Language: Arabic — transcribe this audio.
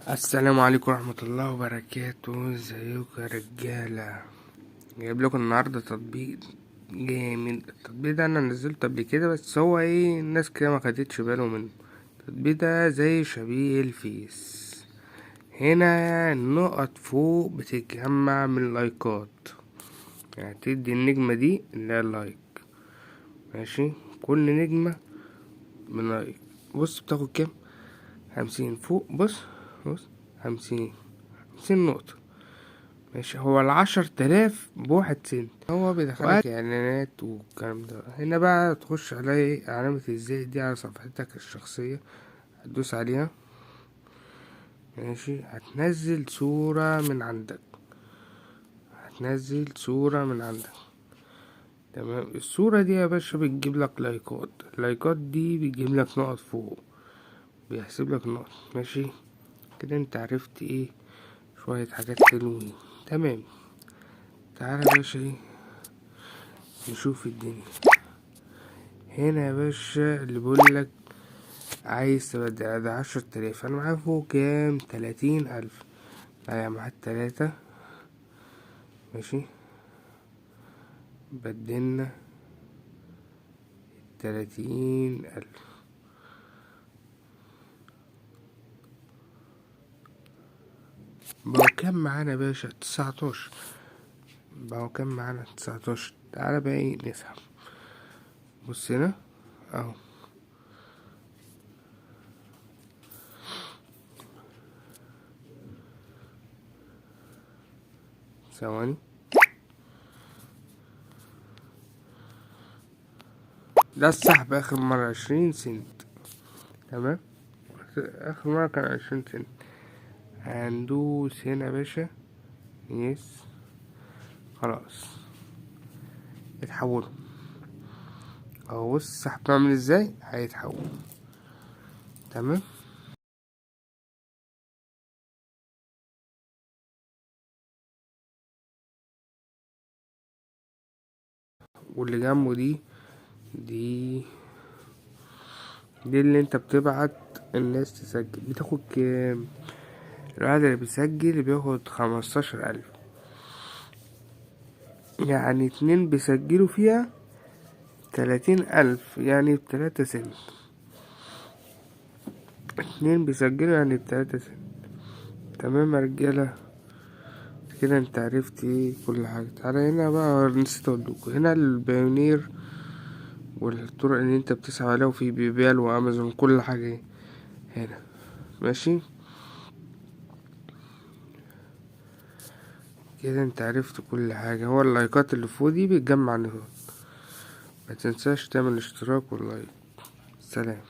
السلام عليكم ورحمة الله وبركاته. ازيكم يا رجالة؟ جايب لكم النهاردة تطبيق جامد. التطبيق ده انا نزلته قبل كده، بس هو الناس كده ما خدتش بالهم منه. التطبيق ده زي شبيه الفيس. هنا النقط فوق بتتجمع من لايكات، يعني تدي النجمة دي اللي هي اللايك. ماشي، كل نجمة من لايك. بص بتاخد كام؟ 50 فوق. بص 50 نقطة. ماشي، هو ال10,000 ب1 سنت. هو بيدخلك اعلانات والكلام ده. هنا بقى تخش على علامة ازاي دي على صفحتك الشخصية، هتدوس عليها. ماشي، هتنزل صورة من عندك. تمام، الصورة دي يا باشا بتجيب لك لايكات. اللايكات دي بتجيب لك نقط فوق، بيحسب لك نقط. ماشي كده، انت عرفت شوية حاجات حلوين. تمام، تعالى يا باشا نشوف الدنيا. هنا يا باشا اللي بيقولك عايز تبدأ ده 10,000. انا معايا فوق كام؟ 30,000. معايا معاك 3. ماشي، بدلنا 30,000. بقوا كام معانا يا باشا؟ 19. بقوا كام معانا؟ 19. تعالى بقى نسحب. بص هنا اهو، ثواني. ده السحب اخر مرة 20 سنت. تمام، اخر مرة كان 20 سنت. هندوس هنا يا باشا يس. خلاص اتحولوا اهو. بص السحب عامل ازاي، هيتحول. تمام، واللي جنبه دي دي اللي انت بتبعت الناس تسجل. بتاخد كام؟ الواحد اللي بيسجل بياخد 15,000. يعني 2 بيسجلوا فيها 30,000، يعني ب3 سنت. 2 بيسجلوا يعني ب3 سنت. تمام يا رجالة، كده انت عرفت كل حاجة. تعالى هنا بقى، نسيت اقولكوا هنا البايونير والطرق اللي انت بتسعى عليها، وفي بيبال وامازون كل حاجة هنا. ماشي كده انت عرفت كل حاجة. هو اللايكات اللي فوق دي بتجمع نقط. ما تنساش تعمل اشتراك واللايك. سلام.